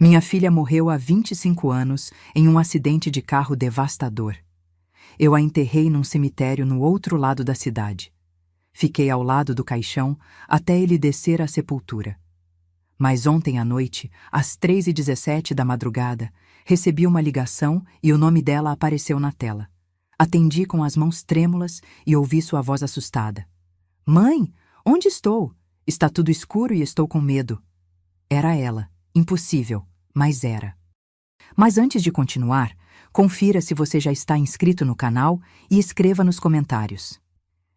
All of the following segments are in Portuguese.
Minha filha morreu há 25 anos em um acidente de carro devastador. Eu a enterrei num cemitério no outro lado da cidade. Fiquei ao lado do caixão até ele descer à sepultura. Mas ontem à noite, às 3h17 da madrugada, recebi uma ligação e o nome dela apareceu na tela. Atendi com as mãos trêmulas e ouvi sua voz assustada. Mãe, onde estou? Está tudo escuro e estou com medo. Era ela. Impossível, mas era. Mas antes de continuar, confira se você já está inscrito no canal e escreva nos comentários.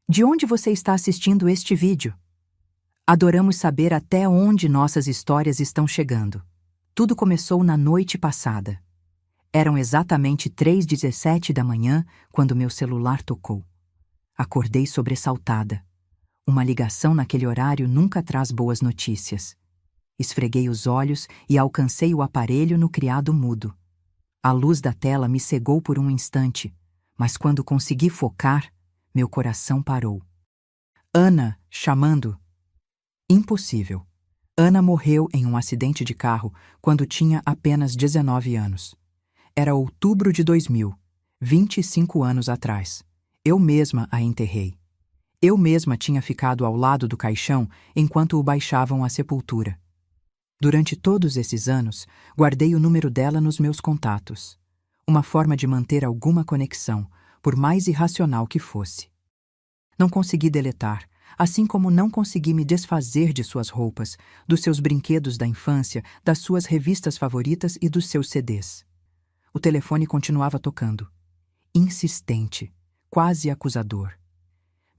De onde você está assistindo este vídeo? Adoramos saber até onde nossas histórias estão chegando. Tudo começou na noite passada. Eram exatamente 3h17 da manhã quando meu celular tocou. Acordei sobressaltada. Uma ligação naquele horário nunca traz boas notícias. Esfreguei os olhos e alcancei o aparelho no criado mudo. A luz da tela me cegou por um instante, mas quando consegui focar, meu coração parou. Ana, chamando. Impossível. Ana morreu em um acidente de carro quando tinha apenas 19 anos. Era outubro de 2000, 25 anos atrás. Eu mesma a enterrei. Eu mesma tinha ficado ao lado do caixão enquanto o baixavam à sepultura. Durante todos esses anos, guardei o número dela nos meus contatos. Uma forma de manter alguma conexão, por mais irracional que fosse. Não consegui deletar, assim como não consegui me desfazer de suas roupas, dos seus brinquedos da infância, das suas revistas favoritas e dos seus CDs. O telefone continuava tocando. Insistente, quase acusador.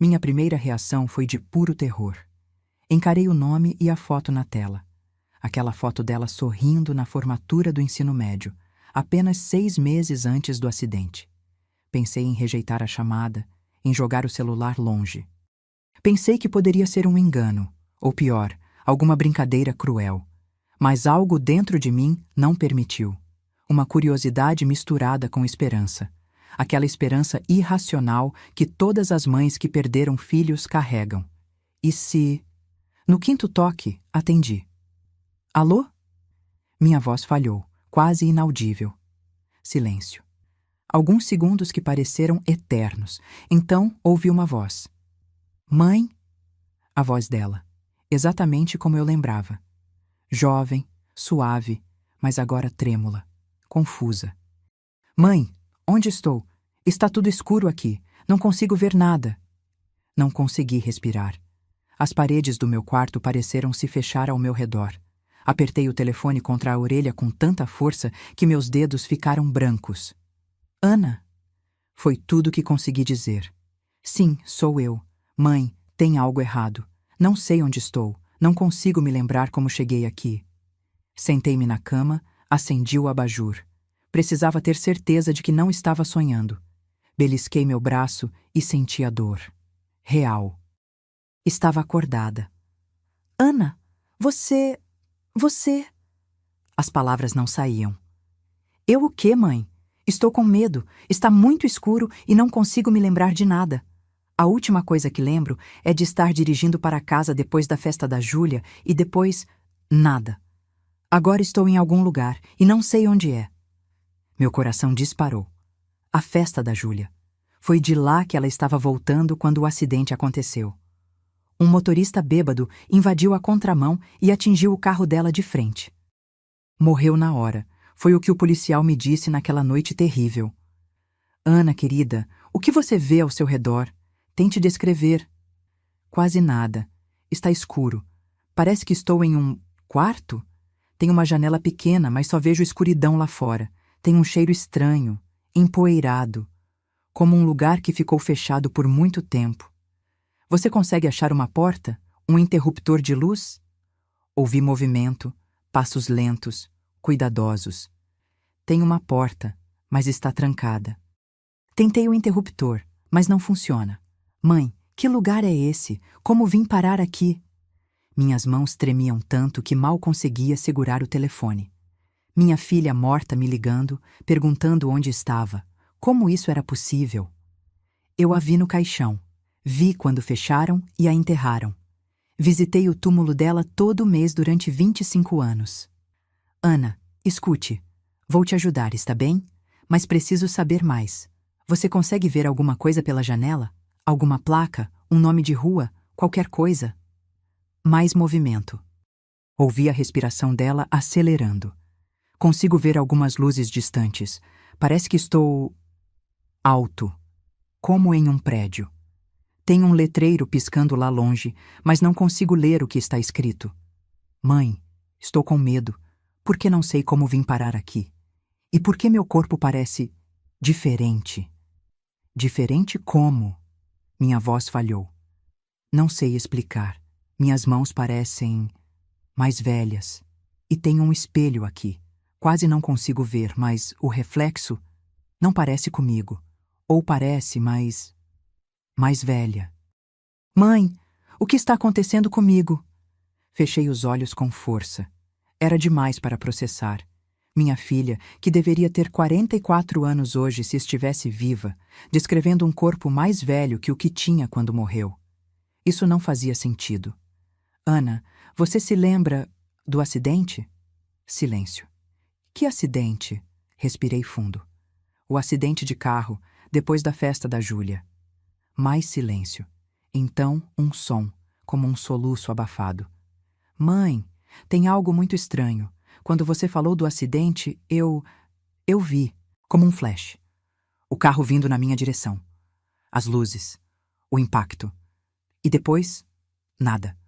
Minha primeira reação foi de puro terror. Encarei o nome e a foto na tela. Aquela foto dela sorrindo na formatura do ensino médio, apenas 6 meses antes do acidente. Pensei em rejeitar a chamada, em jogar o celular longe. Pensei que poderia ser um engano, ou pior, alguma brincadeira cruel. Mas algo dentro de mim não permitiu. Uma curiosidade misturada com esperança. Aquela esperança irracional que todas as mães que perderam filhos carregam. E se... No quinto toque, atendi. Alô? Minha voz falhou, quase inaudível. Silêncio. Alguns segundos que pareceram eternos. Então ouvi uma voz. Mãe? A voz dela. Exatamente como eu lembrava. Jovem, suave, mas agora trêmula, confusa. Mãe, onde estou? Está tudo escuro aqui. Não consigo ver nada. Não consegui respirar. As paredes do meu quarto pareceram se fechar ao meu redor. Apertei o telefone contra a orelha com tanta força que meus dedos ficaram brancos. Ana? Foi tudo que consegui dizer. Sim, sou eu. Mãe, tem algo errado. Não sei onde estou. Não consigo me lembrar como cheguei aqui. Sentei-me na cama, acendi o abajur. Precisava ter certeza de que não estava sonhando. Belisquei meu braço e senti a dor. Real. Estava acordada. Ana, você... As palavras não saíam. Eu o quê, mãe? Estou com medo. Está muito escuro e não consigo me lembrar de nada. A última coisa que lembro é de estar dirigindo para casa depois da festa da Júlia e depois... nada. Agora estou em algum lugar e não sei onde é. Meu coração disparou. A festa da Júlia. Foi de lá que ela estava voltando quando o acidente aconteceu. Um motorista bêbado invadiu a contramão e atingiu o carro dela de frente. Morreu na hora. Foi o que o policial me disse naquela noite terrível. Ana, querida, o que você vê ao seu redor? Tente descrever. Quase nada. Está escuro. Parece que estou em um quarto? Tem uma janela pequena, mas só vejo escuridão lá fora. Tem um cheiro estranho, empoeirado, como um lugar que ficou fechado por muito tempo. Você consegue achar uma porta? Um interruptor de luz? Ouvi movimento, passos lentos, cuidadosos. Tem uma porta, mas está trancada. Tentei o interruptor, mas não funciona. Mãe, que lugar é esse? Como vim parar aqui? Minhas mãos tremiam tanto que mal conseguia segurar o telefone. Minha filha morta me ligando, perguntando onde estava. Como isso era possível? Eu a vi no caixão. Vi quando fecharam e a enterraram. Visitei o túmulo dela todo mês durante 25 anos. Ana, Escute, vou te ajudar, está bem? Mas preciso saber mais. Você consegue ver alguma coisa pela janela? Alguma placa? Um nome de rua? Qualquer coisa? Mais movimento. Ouvi a respiração dela acelerando. Consigo ver algumas luzes distantes. Parece que estou alto, como em um prédio. Tem um letreiro piscando lá longe, mas não consigo ler o que está escrito. Mãe, estou com medo, porque não sei como vim parar aqui. E por que meu corpo parece diferente? Diferente como? Minha voz falhou. Não sei explicar. Minhas mãos parecem mais velhas. E tem um espelho aqui. Quase não consigo ver, mas o reflexo não parece comigo. Ou parece, mas mais velha. Mãe, o que está acontecendo comigo? Fechei os olhos com força. Era demais para processar. Minha filha, que deveria ter 44 anos hoje se estivesse viva, descrevendo um corpo mais velho que o que tinha quando morreu. Isso não fazia sentido. Ana, você se lembra do acidente? Silêncio. Que acidente? Respirei fundo. O acidente de carro, depois da festa da Júlia. Mais silêncio. Então, um som, como um soluço abafado. Mãe, tem algo muito estranho. Quando você falou do acidente, eu vi, como um flash. O carro vindo na minha direção. As luzes. O impacto. E depois, nada.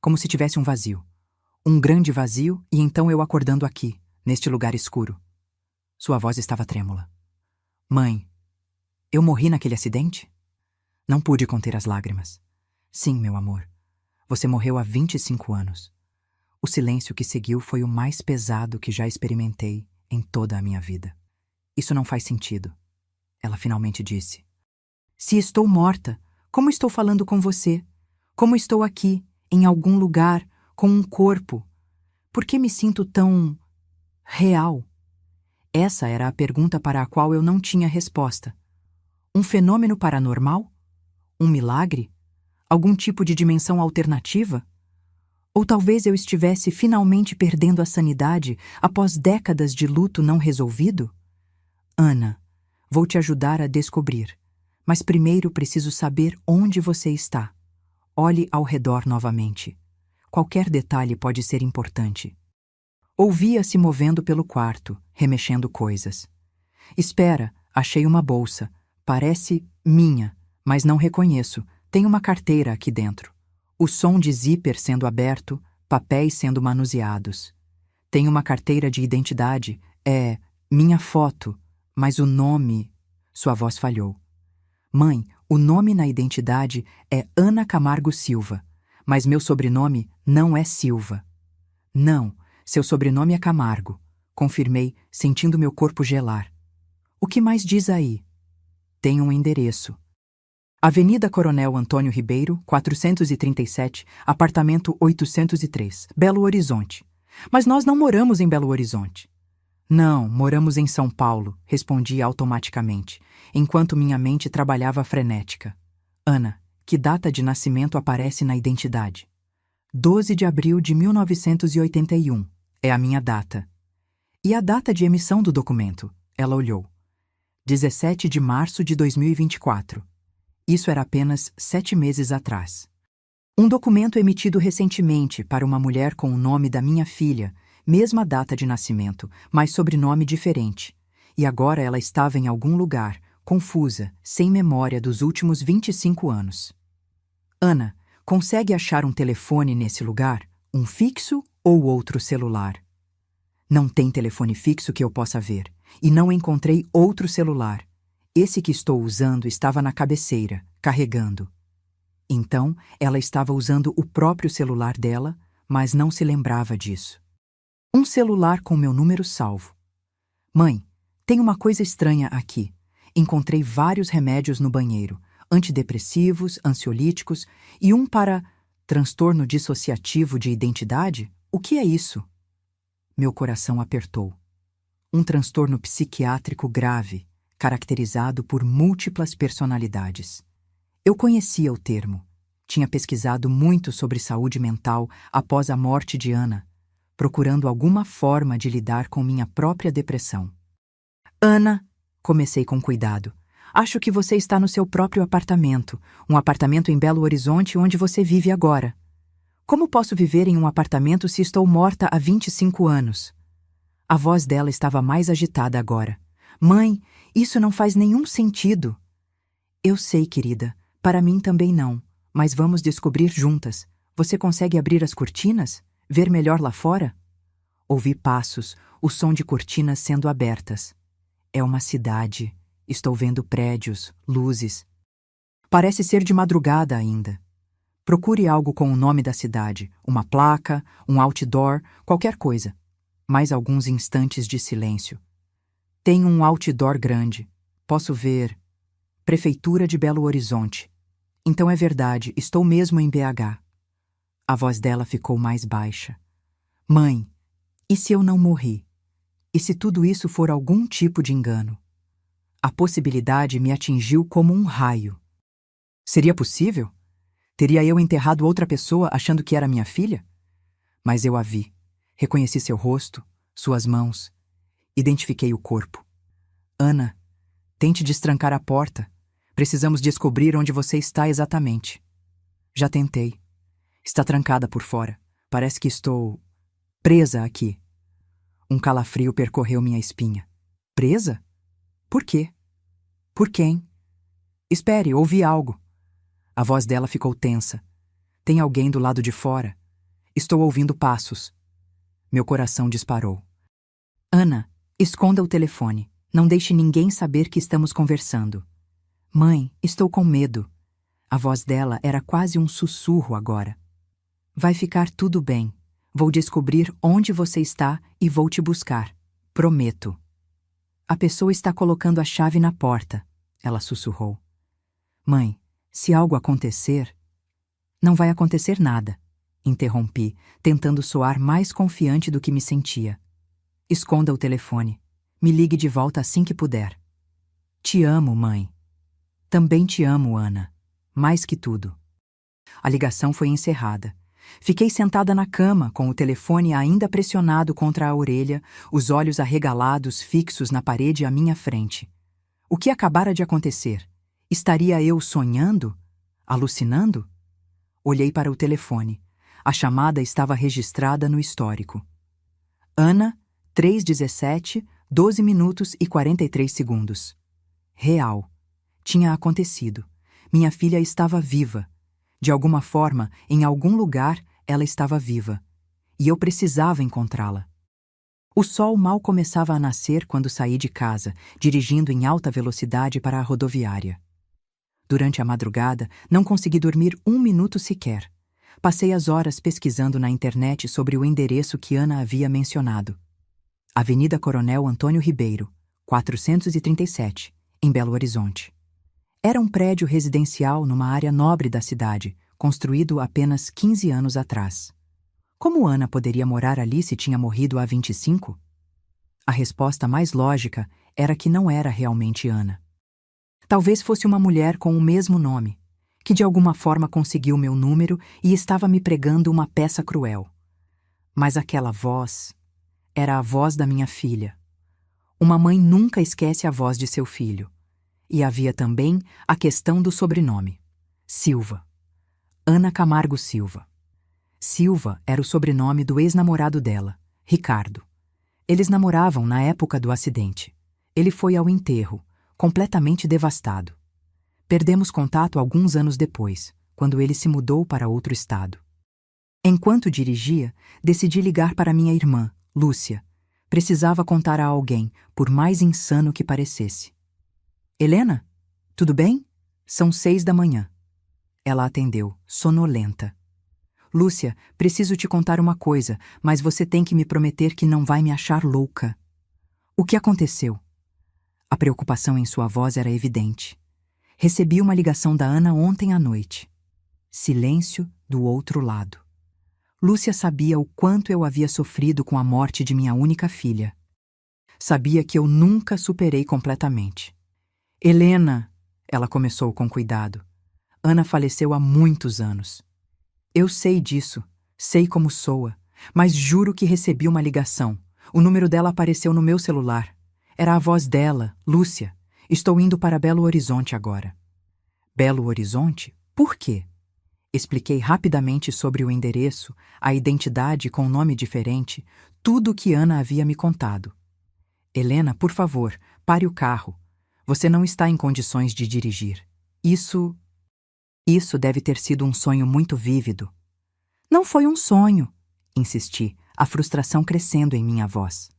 Como se tivesse um vazio. Um grande vazio, e então eu acordando aqui, neste lugar escuro. Sua voz estava trêmula. Mãe, eu morri naquele acidente? Não pude conter as lágrimas. Sim, meu amor. Você morreu há 25 anos. O silêncio que seguiu foi o mais pesado que já experimentei em toda a minha vida. Isso não faz sentido. Ela finalmente disse. Se estou morta, como estou falando com você? Como estou aqui, em algum lugar, com um corpo? Por que me sinto tão real? Essa era a pergunta para a qual eu não tinha resposta. Um fenômeno paranormal? Um milagre? Algum tipo de dimensão alternativa? Ou talvez eu estivesse finalmente perdendo a sanidade após décadas de luto não resolvido? Ana, vou te ajudar a descobrir. Mas primeiro preciso saber onde você está. Olhe ao redor novamente. Qualquer detalhe pode ser importante. Ouvia-se movendo pelo quarto, remexendo coisas. Espera, achei uma bolsa. Parece minha, mas não reconheço. Tem uma carteira aqui dentro. O som de zíper sendo aberto, papéis sendo manuseados. Tem uma carteira de identidade, é minha foto, mas o nome... Sua voz falhou. Mãe, o nome na identidade é Ana Camargo Silva, mas meu sobrenome não é Silva. Não, seu sobrenome é Camargo, confirmei, sentindo meu corpo gelar. O que mais diz aí? Tem um endereço. Avenida Coronel Antônio Ribeiro, 437, apartamento 803, Belo Horizonte. Mas nós não moramos em Belo Horizonte. Não, moramos em São Paulo, respondi automaticamente, enquanto minha mente trabalhava frenética. Ana, que data de nascimento aparece na identidade? 12 de abril de 1981. É a minha data. E a data de emissão do documento? Ela olhou. 17 de março de 2024. Isso era apenas 7 meses atrás. Um documento emitido recentemente para uma mulher com o nome da minha filha, mesma data de nascimento, mas sobrenome diferente. E agora ela estava em algum lugar, confusa, sem memória dos últimos 25 anos. Ana, consegue achar um telefone nesse lugar? Um fixo ou outro celular? Não tem telefone fixo que eu possa ver, e não encontrei outro celular. Esse que estou usando estava na cabeceira, carregando. Então, ela estava usando o próprio celular dela, mas não se lembrava disso. Um celular com meu número salvo. Mãe, tem uma coisa estranha aqui. Encontrei vários remédios no banheiro, antidepressivos, ansiolíticos e um para transtorno dissociativo de identidade? O que é isso? Meu coração apertou. Um transtorno psiquiátrico grave, caracterizado por múltiplas personalidades. Eu conhecia o termo. Tinha pesquisado muito sobre saúde mental após a morte de Ana. procurando alguma forma de lidar com minha própria depressão. Ana, comecei com cuidado, acho que você está no seu próprio apartamento, um apartamento em Belo Horizonte onde você vive agora. Como posso viver em um apartamento se estou morta há 25 anos? A voz dela estava mais agitada agora. Mãe, isso não faz nenhum sentido. Eu sei, querida, para mim também não, mas vamos descobrir juntas. Você consegue abrir as cortinas? Ver melhor lá fora? Ouvi passos, o som de cortinas sendo abertas. É uma cidade. Estou vendo prédios, luzes. Parece ser de madrugada ainda. Procure algo com o nome da cidade, uma placa, um outdoor, qualquer coisa. Mais alguns instantes de silêncio. Tem um outdoor grande. Posso ver. Prefeitura de Belo Horizonte. Então é verdade, estou mesmo em BH. A voz dela ficou mais baixa. Mãe, e se eu não morri? E se tudo isso for algum tipo de engano? A possibilidade me atingiu como um raio. Seria possível? Teria eu enterrado outra pessoa achando que era minha filha? Mas eu a vi. Reconheci seu rosto, suas mãos. Identifiquei o corpo. Ana, tente destrancar a porta. Precisamos descobrir onde você está exatamente. Já tentei. Está trancada por fora. Parece que estou presa aqui. Um calafrio percorreu minha espinha. Presa? Por quê? Por quem? Espere, ouvi algo. A voz dela ficou tensa. Tem alguém do lado de fora. Estou ouvindo passos. Meu coração disparou. Ana, esconda o telefone. Não deixe ninguém saber que estamos conversando. Mãe, estou com medo. A voz dela era quase um sussurro agora. Vai ficar tudo bem. Vou descobrir onde você está e vou te buscar. Prometo. A pessoa está colocando a chave na porta, ela sussurrou. Mãe, se algo acontecer... Não vai acontecer nada, interrompi, tentando soar mais confiante do que me sentia. Esconda o telefone. Me ligue de volta assim que puder. Te amo, mãe. Também te amo, Ana. Mais que tudo. A ligação foi encerrada. Fiquei sentada na cama, com o telefone ainda pressionado contra a orelha, os olhos arregalados fixos na parede à minha frente. O que acabara de acontecer? Estaria eu sonhando? Alucinando? Olhei para o telefone. A chamada estava registrada no histórico. Ana, 3:17, 12 minutos e 43 segundos. Real. Tinha acontecido. Minha filha estava viva. De alguma forma, em algum lugar, ela estava viva. E eu precisava encontrá-la. O sol mal começava a nascer quando saí de casa, dirigindo em alta velocidade para a rodoviária. Durante a madrugada, não consegui dormir um minuto sequer. Passei as horas pesquisando na internet sobre o endereço que Ana havia mencionado. Avenida Coronel Antônio Ribeiro, 437, em Belo Horizonte. Era um prédio residencial numa área nobre da cidade, construído apenas 15 anos atrás. Como Ana poderia morar ali se tinha morrido há 25? A resposta mais lógica era que não era realmente Ana. Talvez fosse uma mulher com o mesmo nome, que de alguma forma conseguiu meu número e estava me pregando uma peça cruel. Mas aquela voz era a voz da minha filha. Uma mãe nunca esquece a voz de seu filho. E havia também a questão do sobrenome. Silva. Ana Camargo Silva. Silva era o sobrenome do ex-namorado dela, Ricardo. Eles namoravam na época do acidente. Ele foi ao enterro, completamente devastado. Perdemos contato alguns anos depois, quando ele se mudou para outro estado. Enquanto dirigia, decidi ligar para minha irmã, Lúcia. Precisava contar a alguém, por mais insano que parecesse. Helena, tudo bem? São 6 da manhã. Ela atendeu, sonolenta. Lúcia, preciso te contar uma coisa, mas você tem que me prometer que não vai me achar louca. O que aconteceu? A preocupação em sua voz era evidente. Recebi uma ligação da Ana ontem à noite. Silêncio do outro lado. Lúcia sabia o quanto eu havia sofrido com a morte de minha única filha. Sabia que eu nunca superei completamente. Helena, ela começou com cuidado. Ana faleceu há muitos anos. Eu sei disso, sei como soa, Mas juro que recebi uma ligação. O número dela apareceu no meu celular. Era a voz dela, Lúcia. Estou indo para Belo Horizonte agora. Belo Horizonte? Por quê? Expliquei rapidamente sobre o endereço, a identidade com nome diferente, tudo o que Ana havia me contado. Helena, por favor, pare o carro. Você não está em condições de dirigir. Isso deve ter sido um sonho muito vívido. Não foi um sonho, insisti, a frustração crescendo em minha voz.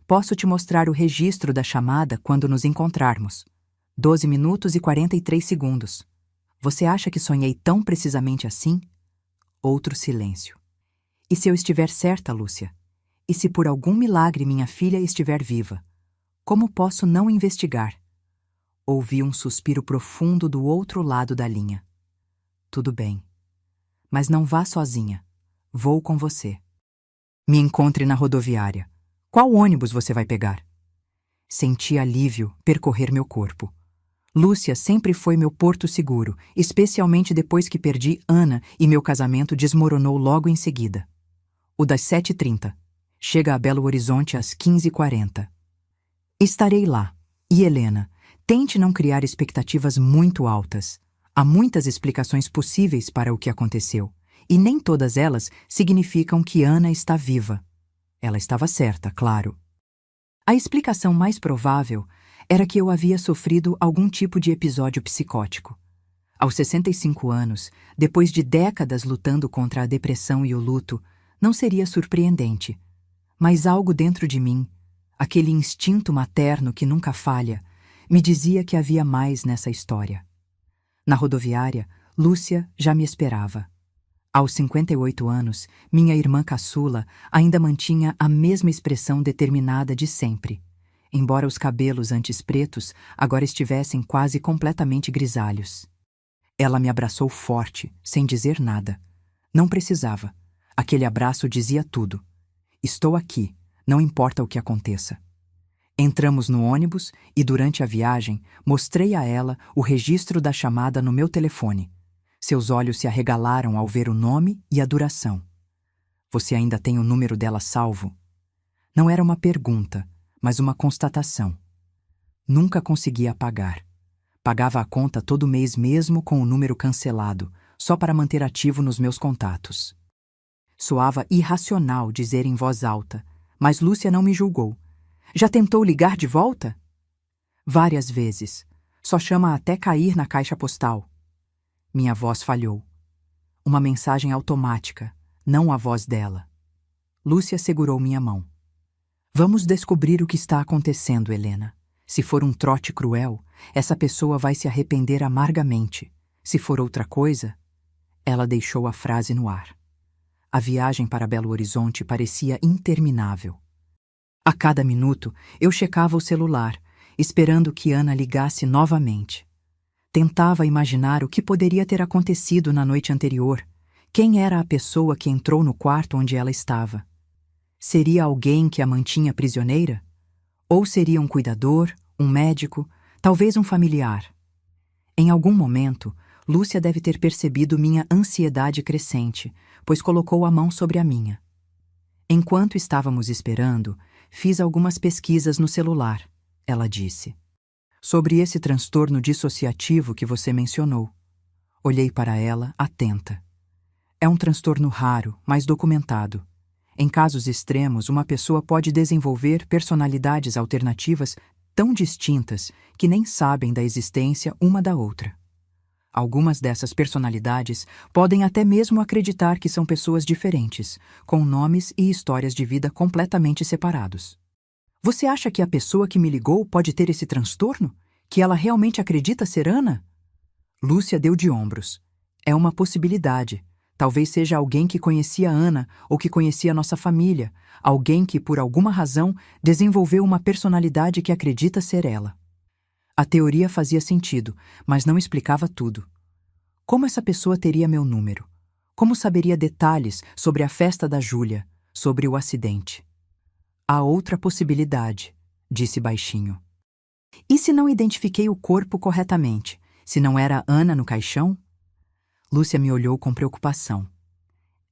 Posso te mostrar o registro da chamada quando nos encontrarmos. 12 minutos e 43 segundos. Você acha que sonhei tão precisamente assim? Outro silêncio. E se eu estiver certa, Lúcia? E se por algum milagre minha filha estiver viva? Como posso não investigar? Ouvi um suspiro profundo do outro lado da linha. Tudo bem. Mas não vá sozinha. Vou com você. Me encontre na rodoviária. Qual ônibus você vai pegar? Senti alívio percorrer meu corpo. Lúcia sempre foi meu porto seguro, especialmente depois que perdi Ana e meu casamento desmoronou logo em seguida. O das 7h30. Chega a Belo Horizonte às 15h40. Estarei lá. E Helena, tente não criar expectativas muito altas. Há muitas explicações possíveis para o que aconteceu, e nem todas elas significam que Ana está viva. Ela estava certa, claro. A explicação mais provável era que eu havia sofrido algum tipo de episódio psicótico. Aos 65 anos, depois de décadas lutando contra a depressão e o luto, não seria surpreendente. Mas algo dentro de mim, aquele instinto materno que nunca falha, me dizia que havia mais nessa história. Na rodoviária, Lúcia já me esperava. Aos 58 anos, minha irmã caçula ainda mantinha a mesma expressão determinada de sempre, embora os cabelos antes pretos agora estivessem quase completamente grisalhos. Ela me abraçou forte, sem dizer nada. Não precisava. Aquele abraço dizia tudo. Estou aqui, não importa o que aconteça. Entramos no ônibus e, durante a viagem, mostrei a ela o registro da chamada no meu telefone. Seus olhos se arregalaram ao ver o nome e a duração. Você ainda tem o número dela salvo? Não era uma pergunta, mas uma constatação. Nunca consegui apagar. Pagava a conta todo mês mesmo com o número cancelado, só para manter ativo nos meus contatos. Soava irracional dizer em voz alta, mas Lúcia não me julgou. Já tentou ligar de volta? Várias vezes. Só chama até cair na caixa postal. Minha voz falhou. Uma mensagem automática, não a voz dela. Lúcia segurou minha mão. Vamos descobrir o que está acontecendo, Helena. Se for um trote cruel, essa pessoa vai se arrepender amargamente. Se for outra coisa... Ela deixou a frase no ar. A viagem para Belo Horizonte parecia interminável. A cada minuto, eu checava o celular, esperando que Ana ligasse novamente. Tentava imaginar o que poderia ter acontecido na noite anterior. Quem era a pessoa que entrou no quarto onde ela estava? Seria alguém que a mantinha prisioneira? Ou seria um cuidador, um médico, talvez um familiar? Em algum momento, Lúcia deve ter percebido minha ansiedade crescente, pois colocou a mão sobre a minha. Enquanto estávamos esperando, fiz algumas pesquisas no celular, ela disse. Sobre esse transtorno dissociativo que você mencionou. Olhei para ela, atenta. É um transtorno raro, mas documentado. Em casos extremos, uma pessoa pode desenvolver personalidades alternativas tão distintas que nem sabem da existência uma da outra. Algumas dessas personalidades podem até mesmo acreditar que são pessoas diferentes, com nomes e histórias de vida completamente separados. Você acha que a pessoa que me ligou pode ter esse transtorno? Que ela realmente acredita ser Ana? Lúcia deu de ombros. É uma possibilidade. Talvez seja alguém que conhecia Ana ou que conhecia nossa família, alguém que, por alguma razão, desenvolveu uma personalidade que acredita ser ela. A teoria fazia sentido, mas não explicava tudo. Como essa pessoa teria meu número? Como saberia detalhes sobre a festa da Júlia, sobre o acidente? Há outra possibilidade, disse baixinho. E se não identifiquei o corpo corretamente? Se não era Ana no caixão? Lúcia me olhou com preocupação.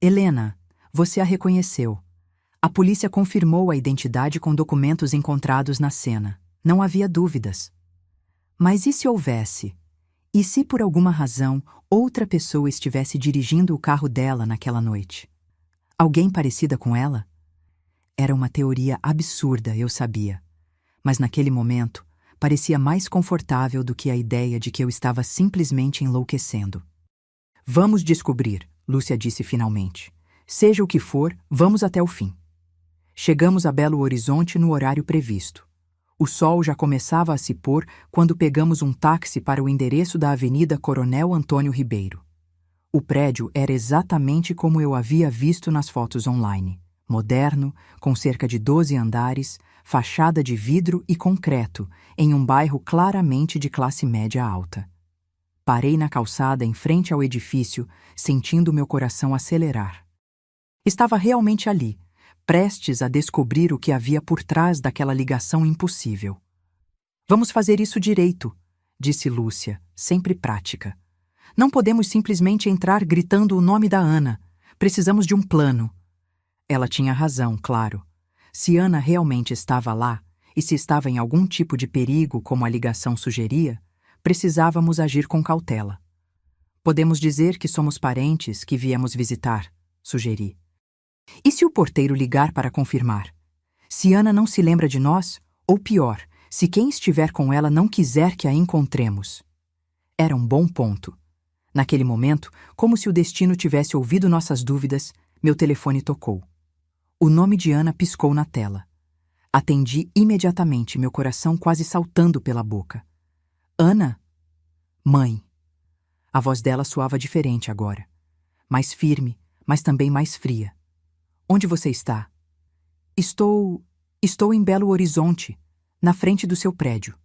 Helena, Você a reconheceu. A polícia confirmou a identidade com documentos encontrados na cena. Não havia dúvidas. Mas e se houvesse? E se por alguma razão outra pessoa estivesse dirigindo o carro dela naquela noite? Alguém parecida com ela? Era uma teoria absurda, eu sabia. Mas naquele momento, parecia mais confortável do que a ideia de que eu estava simplesmente enlouquecendo. Vamos descobrir, Lúcia disse finalmente. Seja o que for, vamos até o fim. Chegamos a Belo Horizonte no horário previsto. O sol já começava a se pôr quando pegamos um táxi para o endereço da Avenida Coronel Antônio Ribeiro. O prédio era exatamente como eu havia visto nas fotos online. Moderno, com cerca de 12 andares, fachada de vidro e concreto, em um bairro claramente de classe média alta. Parei na calçada em frente ao edifício, sentindo meu coração acelerar. Estava realmente ali, prestes a descobrir o que havia por trás daquela ligação impossível. Vamos fazer isso direito, disse Lúcia, sempre prática. Não podemos simplesmente entrar gritando o nome da Ana. Precisamos de um plano. Ela tinha razão, claro. Se Ana realmente estava lá, e se estava em algum tipo de perigo, como a ligação sugeria, precisávamos agir com cautela. Podemos dizer que somos parentes que viemos visitar, sugeri. E se o porteiro ligar para confirmar? Se Ana não se lembra de nós, ou pior, se quem estiver com ela não quiser que a encontremos? Era um bom ponto. Naquele momento, como se o destino tivesse ouvido nossas dúvidas, meu telefone tocou. O nome de Ana piscou na tela. Atendi imediatamente, meu coração quase saltando pela boca. Ana? Mãe. A voz dela soava diferente agora. Mais firme, mas também mais fria. Onde você está? Estou em Belo Horizonte, na frente do seu prédio.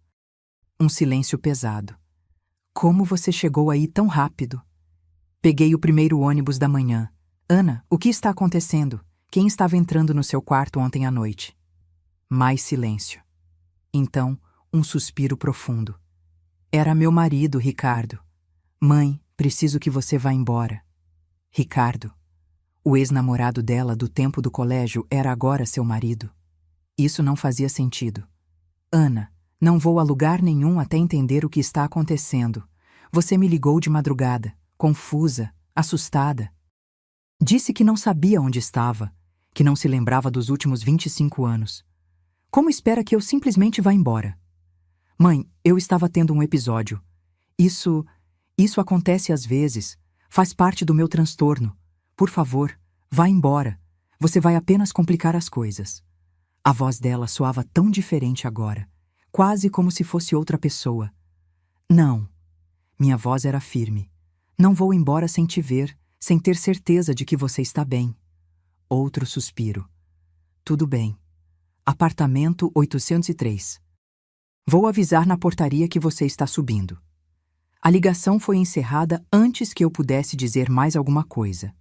Um silêncio pesado. Como você chegou aí tão rápido? Peguei o primeiro ônibus da manhã. Ana, o que está acontecendo? Quem estava entrando no seu quarto ontem à noite? Mais silêncio. Então, um suspiro profundo. Era meu marido, Ricardo. Mãe, preciso que você vá embora. Ricardo. O ex-namorado dela do tempo do colégio era agora seu marido. Isso não fazia sentido. Ana, não vou a lugar nenhum até entender o que está acontecendo. Você me ligou de madrugada, confusa, assustada. Disse que não sabia onde estava, que não se lembrava dos últimos 25 anos. Como espera que eu simplesmente vá embora? Mãe, eu estava tendo um episódio. Isso acontece às vezes. Faz parte do meu transtorno. Por favor, vá embora. Você vai apenas complicar as coisas. A voz dela soava tão diferente agora, quase como se fosse outra pessoa. Não. Minha voz era firme. Não vou embora sem te ver, sem ter certeza de que você está bem. Outro suspiro. Tudo bem. Apartamento 803. Vou avisar na portaria que você está subindo. A ligação foi encerrada antes que eu pudesse dizer mais alguma coisa.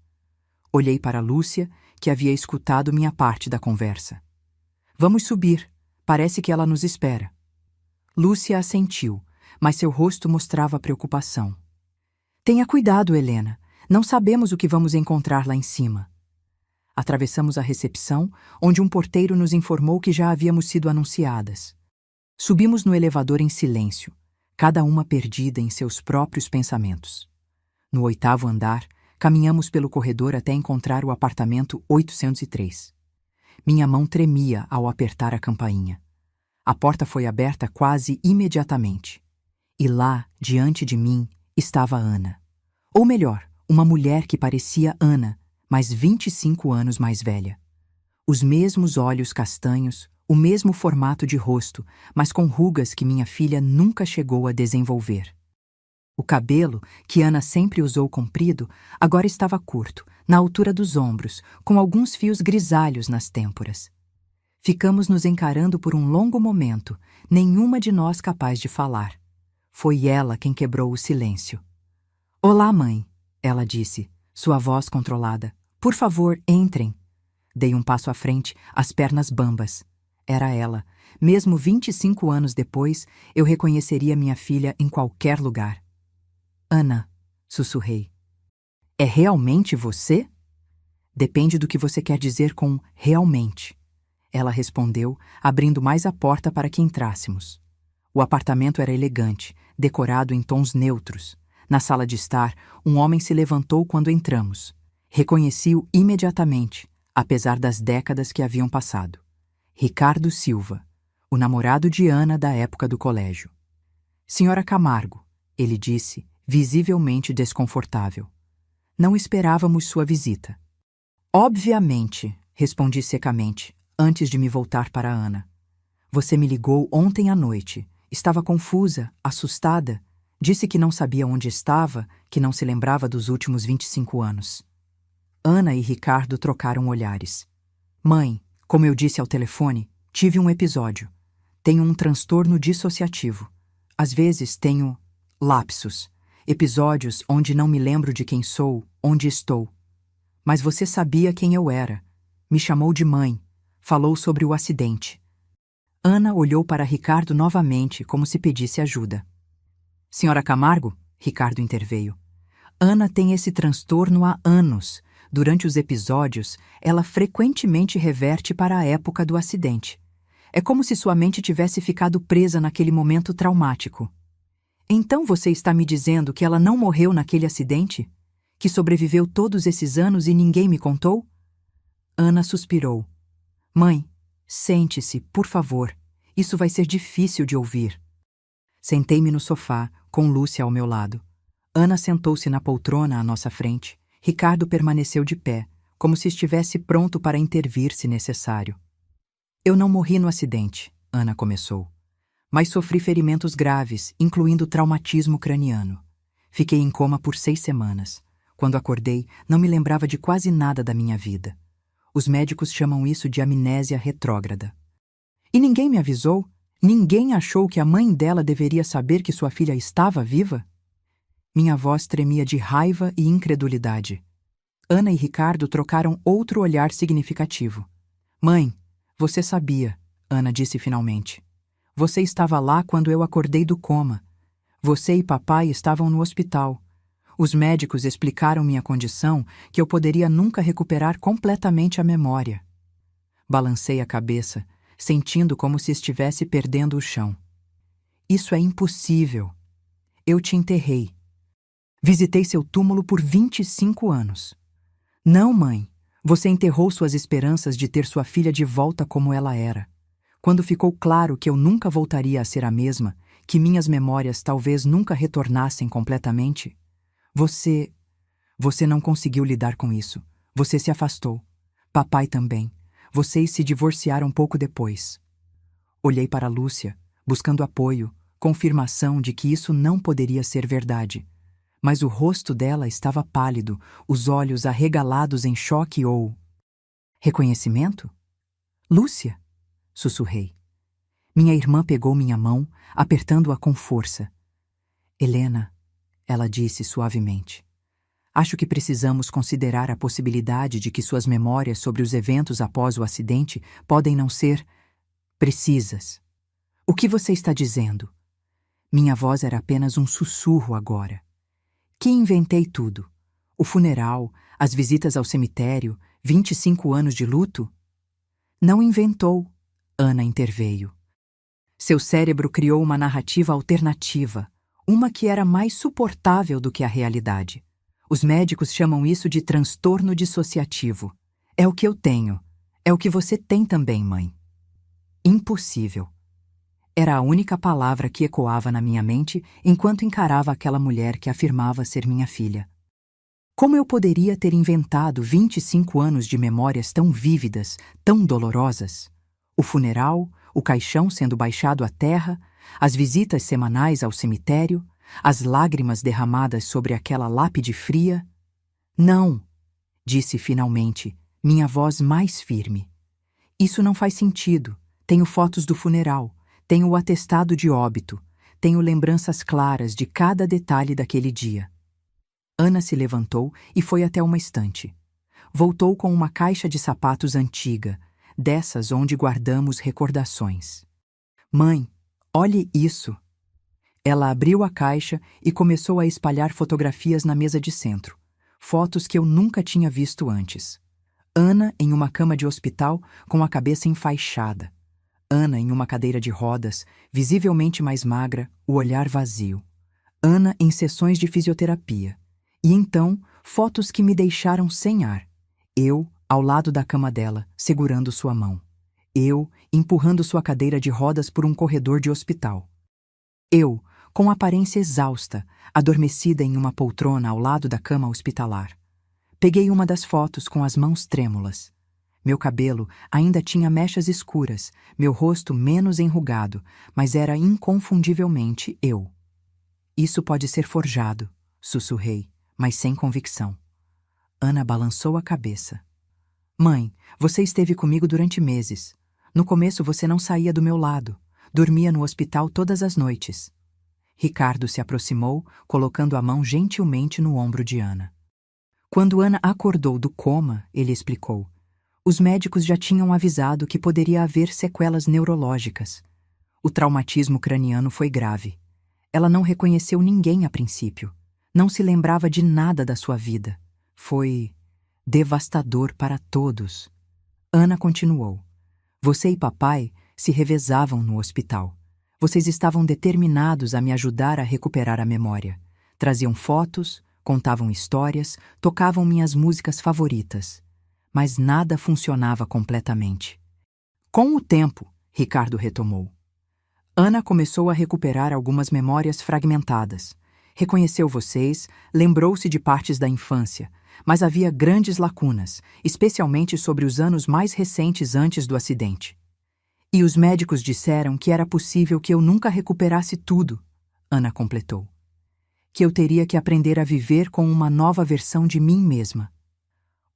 Olhei para Lúcia, que havia escutado minha parte da conversa. Vamos subir. Parece que ela nos espera. Lúcia assentiu, mas seu rosto mostrava preocupação. Tenha cuidado, Helena. Não sabemos o que vamos encontrar lá em cima. Atravessamos a recepção, onde um porteiro nos informou que já havíamos sido anunciadas. Subimos no elevador em silêncio, cada uma perdida em seus próprios pensamentos. No 8º andar, caminhamos pelo corredor até encontrar o apartamento 803. Minha mão tremia ao apertar a campainha. A porta foi aberta quase imediatamente. E lá, diante de mim, estava Ana. Ou melhor, uma mulher que parecia Ana, mas 25 anos mais velha. Os mesmos olhos castanhos, o mesmo formato de rosto, mas com rugas que minha filha nunca chegou a desenvolver. O cabelo, que Ana sempre usou comprido, agora estava curto, na altura dos ombros, com alguns fios grisalhos nas têmporas. Ficamos nos encarando por um longo momento, nenhuma de nós capaz de falar. Foi ela quem quebrou o silêncio. Olá, mãe, ela disse, sua voz controlada. Por favor, entrem. Dei um passo à frente, as pernas bambas. Era ela. Mesmo 25 anos depois, eu reconheceria minha filha em qualquer lugar. Ana, sussurrei. É realmente você? Depende do que você quer dizer com realmente. Ela respondeu, abrindo mais a porta para que entrássemos. O apartamento era elegante, decorado em tons neutros. Na sala de estar, um homem se levantou quando entramos. Reconheci-o imediatamente, apesar das décadas que haviam passado. Ricardo Silva, o namorado de Ana da época do colégio. Senhora Camargo, ele disse, visivelmente desconfortável. Não esperávamos sua visita. Obviamente, respondi secamente, antes de me voltar para Ana. Você me ligou ontem à noite. Estava confusa, assustada. Disse que não sabia onde estava, que não se lembrava dos últimos 25 anos. Ana e Ricardo trocaram olhares. Mãe, como eu disse ao telefone, tive um episódio. Tenho um transtorno dissociativo. Às vezes tenho lapsos, episódios onde não me lembro de quem sou, onde estou. Mas você sabia quem eu era. Me chamou de mãe. Falou sobre o acidente. Ana olhou para Ricardo novamente, como se pedisse ajuda. Senhora Camargo, Ricardo interveio. Ana tem esse transtorno há anos. Durante os episódios, ela frequentemente reverte para a época do acidente. É como se sua mente tivesse ficado presa naquele momento traumático. Então você está me dizendo que ela não morreu naquele acidente? Que sobreviveu todos esses anos e ninguém me contou? Ana suspirou. Mãe, sente-se, por favor. Isso vai ser difícil de ouvir. Sentei-me no sofá, com Lúcia ao meu lado. Ana sentou-se na poltrona à nossa frente. Ricardo permaneceu de pé, como se estivesse pronto para intervir se necessário. Eu não morri no acidente, Ana começou. Mas sofri ferimentos graves, incluindo traumatismo craniano. Fiquei em coma por 6 semanas. Quando acordei, não me lembrava de quase nada da minha vida. Os médicos chamam isso de amnésia retrógrada. E ninguém me avisou? Ninguém achou que a mãe dela deveria saber que sua filha estava viva? Minha voz tremia de raiva e incredulidade. Ana e Ricardo trocaram outro olhar significativo. Mãe, você sabia, Ana disse finalmente. Você estava lá quando eu acordei do coma. Você e papai estavam no hospital. Os médicos explicaram minha condição, que eu poderia nunca recuperar completamente a memória. Balancei a cabeça, sentindo como se estivesse perdendo o chão. Isso é impossível. Eu te enterrei. Visitei seu túmulo por 25 anos. Não, mãe. Você enterrou suas esperanças de ter sua filha de volta como ela era. Quando ficou claro que eu nunca voltaria a ser a mesma, que minhas memórias talvez nunca retornassem completamente, você não conseguiu lidar com isso. Você se afastou. Papai também. Vocês se divorciaram pouco depois. Olhei para Lúcia, buscando apoio, confirmação de que isso não poderia ser verdade. Mas o rosto dela estava pálido, os olhos arregalados em choque ou... Reconhecimento? Lúcia? Sussurrei. Minha irmã pegou minha mão, apertando-a com força. Helena, ela disse suavemente. Acho que precisamos considerar a possibilidade de que suas memórias sobre os eventos após o acidente podem não ser precisas. O que você está dizendo? Minha voz era apenas um sussurro agora. Que inventei tudo. O funeral, as visitas ao cemitério, 25 anos de luto? Não inventou, Ana interveio. Seu cérebro criou uma narrativa alternativa, uma que era mais suportável do que a realidade. Os médicos chamam isso de transtorno dissociativo. É o que eu tenho. É o que você tem também, mãe. Impossível. Era a única palavra que ecoava na minha mente enquanto encarava aquela mulher que afirmava ser minha filha. Como eu poderia ter inventado 25 anos de memórias tão vívidas, tão dolorosas? O funeral, o caixão sendo baixado à terra, as visitas semanais ao cemitério, as lágrimas derramadas sobre aquela lápide fria? Não, disse finalmente, minha voz mais firme. Isso não faz sentido. Tenho fotos do funeral. Tenho o atestado de óbito. Tenho lembranças claras de cada detalhe daquele dia. Ana se levantou e foi até uma estante. Voltou com uma caixa de sapatos antiga, dessas onde guardamos recordações. Mãe, olhe isso! Ela abriu a caixa e começou a espalhar fotografias na mesa de centro. Fotos que eu nunca tinha visto antes. Ana em uma cama de hospital com a cabeça enfaixada. Ana em uma cadeira de rodas, visivelmente mais magra, o olhar vazio. Ana em sessões de fisioterapia. E então, fotos que me deixaram sem ar. Eu, ao lado da cama dela, segurando sua mão. Eu, empurrando sua cadeira de rodas por um corredor de hospital. Eu, com aparência exausta, adormecida em uma poltrona ao lado da cama hospitalar. Peguei uma das fotos com as mãos trêmulas. Meu cabelo ainda tinha mechas escuras, meu rosto menos enrugado, mas era inconfundivelmente eu. Isso pode ser forjado, sussurrei, mas sem convicção. Ana balançou a cabeça. Mãe, você esteve comigo durante meses. No começo você não saía do meu lado. Dormia no hospital todas as noites. Ricardo se aproximou, colocando a mão gentilmente no ombro de Ana. Quando Ana acordou do coma, ele explicou. Os médicos já tinham avisado que poderia haver sequelas neurológicas. O traumatismo craniano foi grave. Ela não reconheceu ninguém a princípio. Não se lembrava de nada da sua vida. Foi devastador para todos. Ana continuou. Você e papai se revezavam no hospital. Vocês estavam determinados a me ajudar a recuperar a memória. Traziam fotos, contavam histórias, tocavam minhas músicas favoritas. Mas nada funcionava completamente. Com o tempo, Ricardo retomou. Ana começou a recuperar algumas memórias fragmentadas. Reconheceu vocês, lembrou-se de partes da infância, mas havia grandes lacunas, especialmente sobre os anos mais recentes antes do acidente. E os médicos disseram que era possível que eu nunca recuperasse tudo, Ana completou. Que eu teria que aprender a viver com uma nova versão de mim mesma.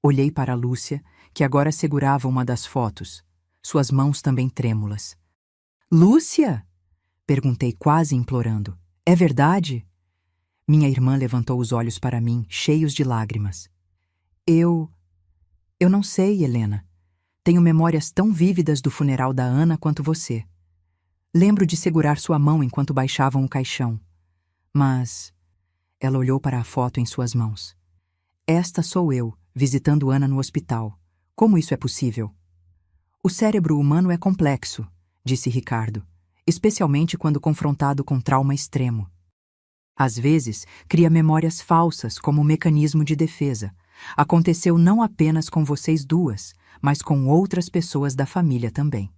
Olhei para Lúcia, que agora segurava uma das fotos, suas mãos também trêmulas. Lúcia? Perguntei quase implorando. É verdade? Minha irmã levantou os olhos para mim, cheios de lágrimas. Eu não sei, Helena. Tenho memórias tão vívidas do funeral da Ana quanto você. Lembro de segurar sua mão enquanto baixavam o caixão. Mas... Ela olhou para a foto em suas mãos. Esta sou eu, visitando Ana no hospital. Como isso é possível? O cérebro humano é complexo, disse Ricardo, especialmente quando confrontado com trauma extremo. Às vezes, cria memórias falsas como mecanismo de defesa. Aconteceu não apenas com vocês duas, mas com outras pessoas da família também.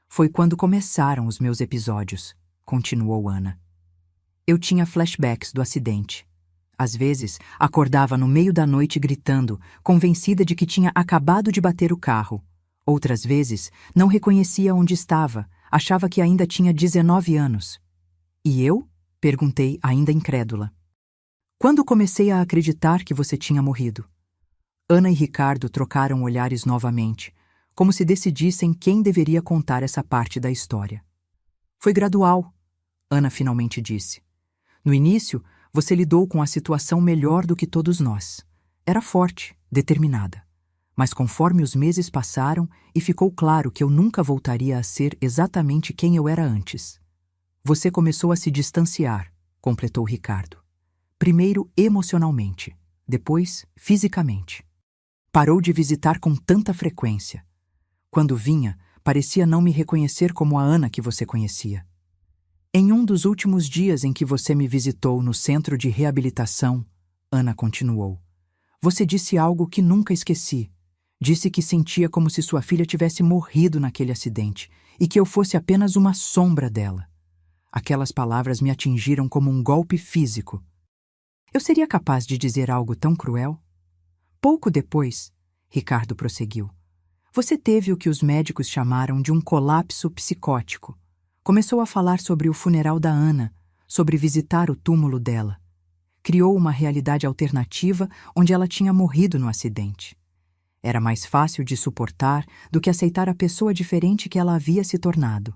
Foi quando começaram os meus episódios, continuou Ana. Eu tinha flashbacks do acidente. Às vezes, acordava no meio da noite gritando, convencida de que tinha acabado de bater o carro. Outras vezes, não reconhecia onde estava, achava que ainda tinha 19 anos. E eu? Perguntei, ainda incrédula. Quando comecei a acreditar que você tinha morrido? Ana e Ricardo trocaram olhares novamente, como se decidissem quem deveria contar essa parte da história. Foi gradual, Ana finalmente disse. No início, você lidou com a situação melhor do que todos nós. Era forte, determinada. Mas conforme os meses passaram e ficou claro que eu nunca voltaria a ser exatamente quem eu era antes. Você começou a se distanciar, completou Ricardo. Primeiro emocionalmente, depois fisicamente. Parou de visitar com tanta frequência. Quando vinha, parecia não me reconhecer como a Ana que você conhecia. Em um dos últimos dias em que você me visitou no centro de reabilitação, Ana continuou, você disse algo que nunca esqueci. Disse que sentia como se sua filha tivesse morrido naquele acidente e que eu fosse apenas uma sombra dela. Aquelas palavras me atingiram como um golpe físico. Eu seria capaz de dizer algo tão cruel? Pouco depois, Ricardo prosseguiu, você teve o que os médicos chamaram de um colapso psicótico. Começou a falar sobre o funeral da Ana, sobre visitar o túmulo dela. Criou uma realidade alternativa onde ela tinha morrido no acidente. Era mais fácil de suportar do que aceitar a pessoa diferente que ela havia se tornado.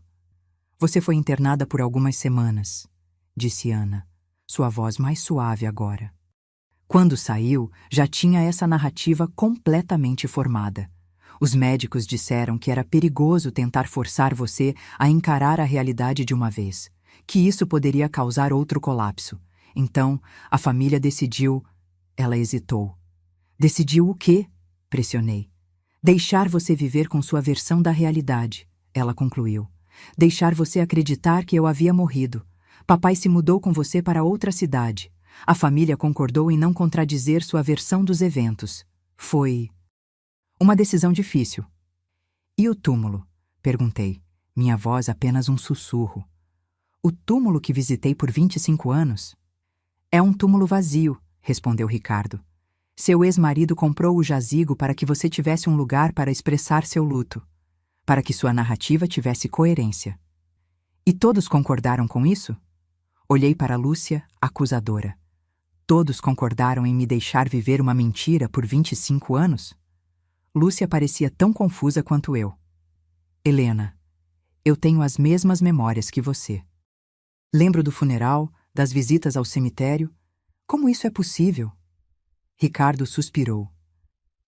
Você foi internada por algumas semanas, disse Ana, sua voz mais suave agora. Quando saiu, já tinha essa narrativa completamente formada. Os médicos disseram que era perigoso tentar forçar você a encarar a realidade de uma vez, que isso poderia causar outro colapso. Então, a família decidiu... Ela hesitou. Decidiu o quê? Pressionei. Deixar você viver com sua versão da realidade, ela concluiu. Deixar você acreditar que eu havia morrido. Papai se mudou com você para outra cidade. A família concordou em não contradizer sua versão dos eventos. Foi uma decisão difícil. E o túmulo? Perguntei, minha voz apenas um sussurro. O túmulo que visitei por 25 anos? É um túmulo vazio, respondeu Ricardo. Seu ex-marido comprou o jazigo para que você tivesse um lugar para expressar seu luto, para que sua narrativa tivesse coerência. E todos concordaram com isso? Olhei para Lúcia, acusadora. Todos concordaram em me deixar viver uma mentira por 25 anos? Lúcia parecia tão confusa quanto eu. Helena, eu tenho as mesmas memórias que você. Lembro do funeral, das visitas ao cemitério. Como isso é possível? Ricardo suspirou.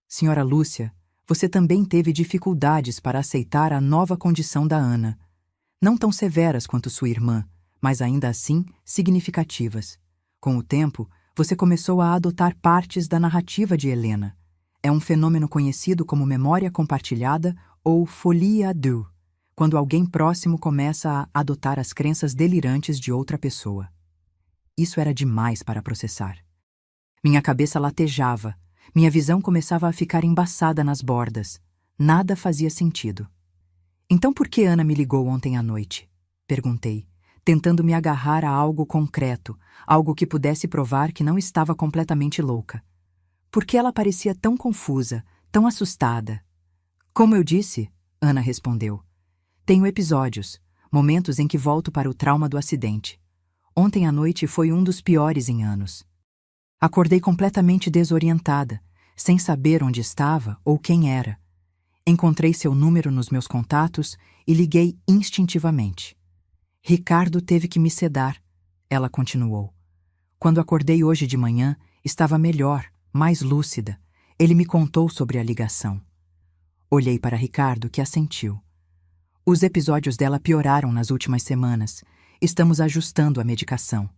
Senhora Lúcia, você também teve dificuldades para aceitar a nova condição da Ana. Não tão severas quanto sua irmã, mas ainda assim significativas. Com o tempo, você começou a adotar partes da narrativa de Helena. É um fenômeno conhecido como memória compartilhada ou folie à deux, quando alguém próximo começa a adotar as crenças delirantes de outra pessoa. Isso era demais para processar. Minha cabeça latejava, minha visão começava a ficar embaçada nas bordas. Nada fazia sentido. Então por que Ana me ligou ontem à noite? Perguntei, tentando me agarrar a algo concreto, algo que pudesse provar que não estava completamente louca. Por que ela parecia tão confusa, tão assustada? Como eu disse, Ana respondeu. Tenho episódios, momentos em que volto para o trauma do acidente. Ontem à noite foi um dos piores em anos. Acordei completamente desorientada, sem saber onde estava ou quem era. Encontrei seu número nos meus contatos e liguei instintivamente. Ricardo teve que me sedar, ela continuou. Quando acordei hoje de manhã, estava melhor, mais lúcida. Ele me contou sobre a ligação. Olhei para Ricardo, que assentiu. Os episódios dela pioraram nas últimas semanas. Estamos ajustando a medicação.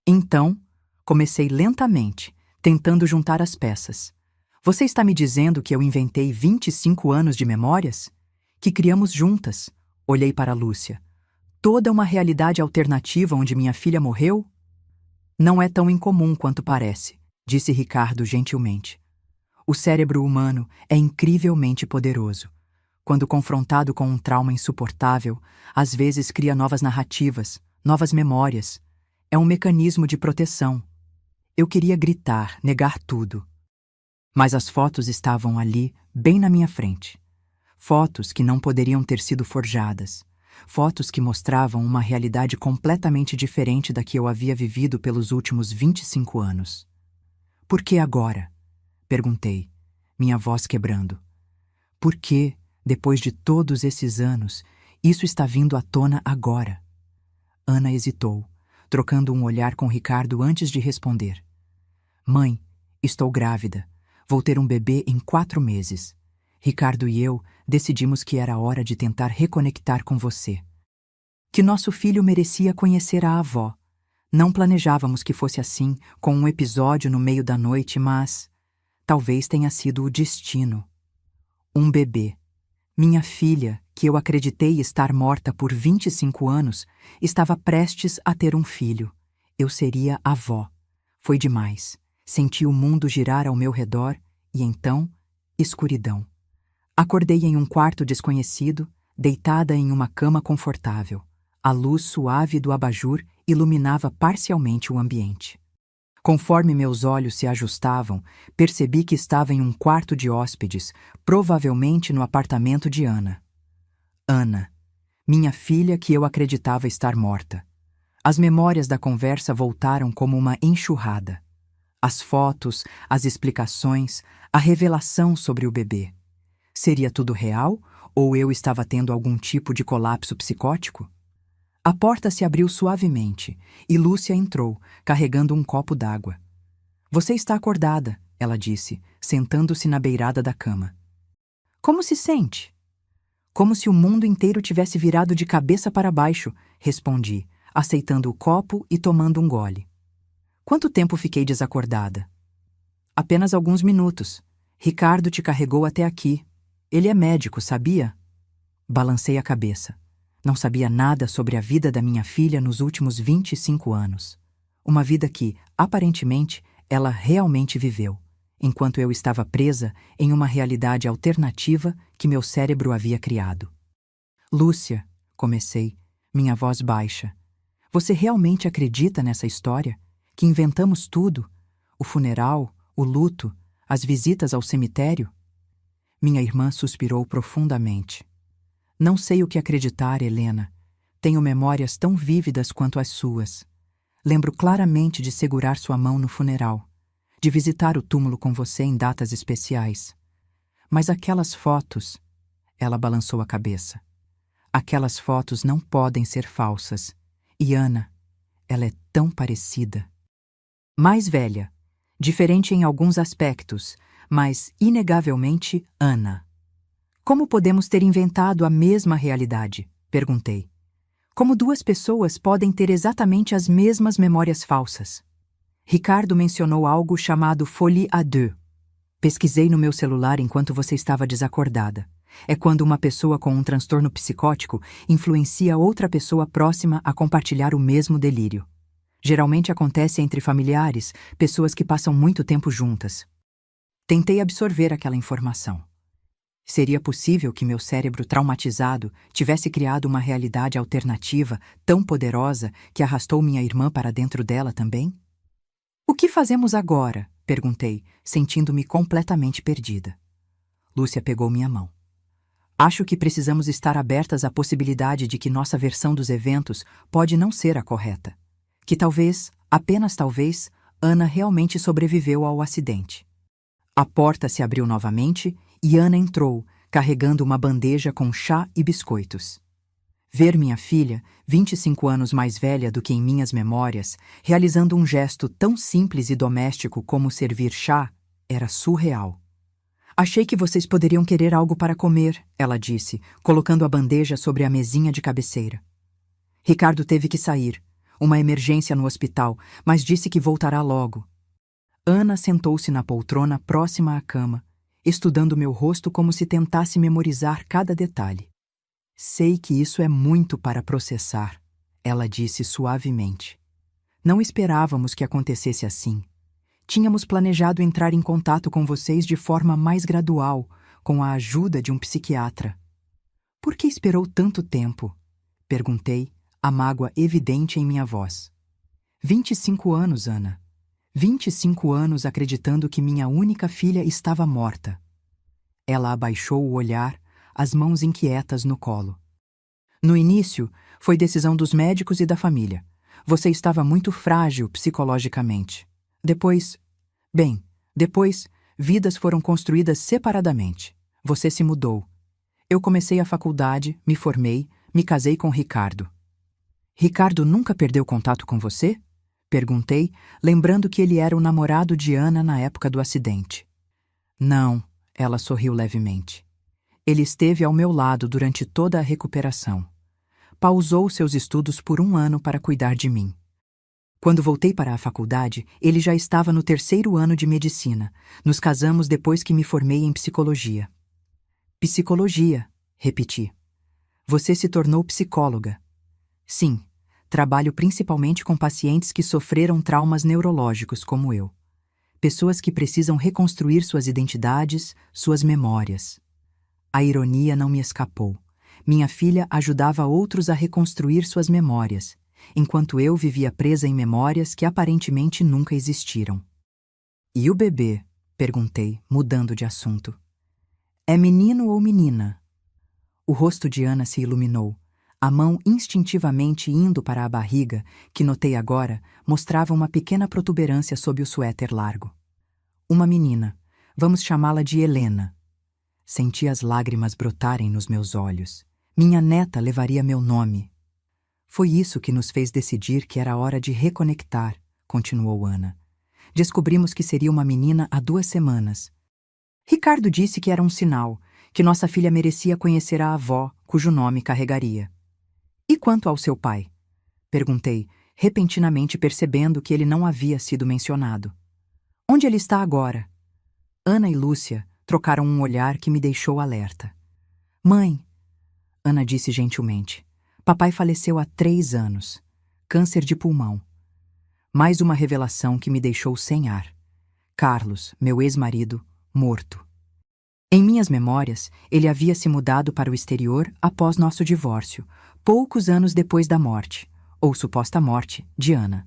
Então, comecei lentamente, tentando juntar as peças. Você está me dizendo que eu inventei 25 anos de memórias? Que criamos juntas? Olhei para Lúcia. Toda uma realidade alternativa onde minha filha morreu? Não é tão incomum quanto parece, disse Ricardo gentilmente. O cérebro humano é incrivelmente poderoso. Quando confrontado com um trauma insuportável, às vezes cria novas narrativas, novas memórias. É um mecanismo de proteção. Eu queria gritar, negar tudo. Mas as fotos estavam ali, bem na minha frente. Fotos que não poderiam ter sido forjadas. Fotos que mostravam uma realidade completamente diferente da que eu havia vivido pelos últimos 25 anos. Por que agora? Perguntei, minha voz quebrando. Por que, depois de todos esses anos, isso está vindo à tona agora? Ana hesitou, trocando um olhar com Ricardo antes de responder. Mãe, estou grávida. Vou ter um bebê em 4 meses. Ricardo e eu decidimos que era hora de tentar reconectar com você. Que nosso filho merecia conhecer a avó. Não planejávamos que fosse assim, com um episódio no meio da noite, mas talvez tenha sido o destino. Um bebê. Minha filha, que eu acreditei estar morta por 25 anos, estava prestes a ter um filho. Eu seria avó. Foi demais. Senti o mundo girar ao meu redor e então, escuridão. Acordei em um quarto desconhecido, deitada em uma cama confortável. A luz suave do abajur iluminava parcialmente o ambiente. Conforme meus olhos se ajustavam, percebi que estava em um quarto de hóspedes, provavelmente no apartamento de Ana. Ana, minha filha que eu acreditava estar morta. As memórias da conversa voltaram como uma enxurrada. As fotos, as explicações, a revelação sobre o bebê. Seria tudo real ou eu estava tendo algum tipo de colapso psicótico? A porta se abriu suavemente e Lúcia entrou, carregando um copo d'água. Você está acordada, ela disse, sentando-se na beirada da cama. Como se sente? Como se o mundo inteiro tivesse virado de cabeça para baixo, respondi, aceitando o copo e tomando um gole. Quanto tempo fiquei desacordada? Apenas alguns minutos. Ricardo te carregou até aqui. Ele é médico, sabia? Balancei a cabeça. Não sabia nada sobre a vida da minha filha nos últimos 25 anos. Uma vida que, aparentemente, ela realmente viveu, enquanto eu estava presa em uma realidade alternativa que meu cérebro havia criado. Lúcia, comecei, minha voz baixa. Você realmente acredita nessa história? Que inventamos tudo? O funeral, o luto, as visitas ao cemitério? Minha irmã suspirou profundamente. Não sei o que acreditar, Helena. Tenho memórias tão vívidas quanto as suas. Lembro claramente de segurar sua mão no funeral, de visitar o túmulo com você em datas especiais. Mas aquelas fotos... Ela balançou a cabeça. Aquelas fotos não podem ser falsas. E Ana, ela é tão parecida. Mais velha, diferente em alguns aspectos, mas inegavelmente Ana. Como podemos ter inventado a mesma realidade? Perguntei. Como duas pessoas podem ter exatamente as mesmas memórias falsas? Ricardo mencionou algo chamado folie à deux. Pesquisei no meu celular enquanto você estava desacordada. É quando uma pessoa com um transtorno psicótico influencia outra pessoa próxima a compartilhar o mesmo delírio. Geralmente acontece entre familiares, pessoas que passam muito tempo juntas. Tentei absorver aquela informação. Seria possível que meu cérebro traumatizado tivesse criado uma realidade alternativa tão poderosa que arrastou minha irmã para dentro dela também? O que fazemos agora? Perguntei, sentindo-me completamente perdida. Lúcia pegou minha mão. Acho que precisamos estar abertas à possibilidade de que nossa versão dos eventos pode não ser a correta. Que talvez, apenas talvez, Ana realmente sobreviveu ao acidente. A porta se abriu novamente e Ana entrou, carregando uma bandeja com chá e biscoitos. Ver minha filha, 25 anos mais velha do que em minhas memórias, realizando um gesto tão simples e doméstico como servir chá, era surreal. Achei que vocês poderiam querer algo para comer, ela disse, colocando a bandeja sobre a mesinha de cabeceira. Ricardo teve que sair, uma emergência no hospital, mas disse que voltará logo. Ana sentou-se na poltrona próxima à cama, estudando meu rosto como se tentasse memorizar cada detalhe. Sei que isso é muito para processar, ela disse suavemente. Não esperávamos que acontecesse assim. Tínhamos planejado entrar em contato com vocês de forma mais gradual, com a ajuda de um psiquiatra. Por que esperou tanto tempo? Perguntei, a mágoa evidente em minha voz. 25 anos, Ana. 25 anos acreditando que minha única filha estava morta. Ela abaixou o olhar, as mãos inquietas no colo. No início, foi decisão dos médicos e da família. Você estava muito frágil psicologicamente. Depois, vidas foram construídas separadamente. Você se mudou. Eu comecei a faculdade, me formei, me casei com Ricardo. Ricardo nunca perdeu contato com você? Perguntei, lembrando que ele era o namorado de Ana na época do acidente. Não, ela sorriu levemente. Ele esteve ao meu lado durante toda a recuperação. Pausou seus estudos por 1 ano para cuidar de mim. Quando voltei para a faculdade, ele já estava no 3º ano de medicina. Nos casamos depois que me formei em psicologia. Psicologia, repeti. Você se tornou psicóloga. Sim. Trabalho principalmente com pacientes que sofreram traumas neurológicos como eu. Pessoas que precisam reconstruir suas identidades, suas memórias. A ironia não me escapou. Minha filha ajudava outros a reconstruir suas memórias, enquanto eu vivia presa em memórias que aparentemente nunca existiram. E o bebê? Perguntei, mudando de assunto. É menino ou menina? O rosto de Ana se iluminou. A mão instintivamente indo para a barriga, que notei agora, mostrava uma pequena protuberância sob o suéter largo. Uma menina. Vamos chamá-la de Helena. Senti as lágrimas brotarem nos meus olhos. Minha neta levaria meu nome. Foi isso que nos fez decidir que era hora de reconectar, continuou Ana. Descobrimos que seria uma menina há 2 semanas. Ricardo disse que era um sinal, que nossa filha merecia conhecer a avó, cujo nome carregaria. E quanto ao seu pai? Perguntei, repentinamente percebendo que ele não havia sido mencionado. Onde ele está agora? Ana e Lúcia trocaram um olhar que me deixou alerta. Mãe, Ana disse gentilmente, papai faleceu há 3 anos. Câncer de pulmão. Mais uma revelação que me deixou sem ar. Carlos, meu ex-marido, morto. Em minhas memórias, ele havia se mudado para o exterior após nosso divórcio, poucos anos depois da morte, ou suposta morte, de Ana.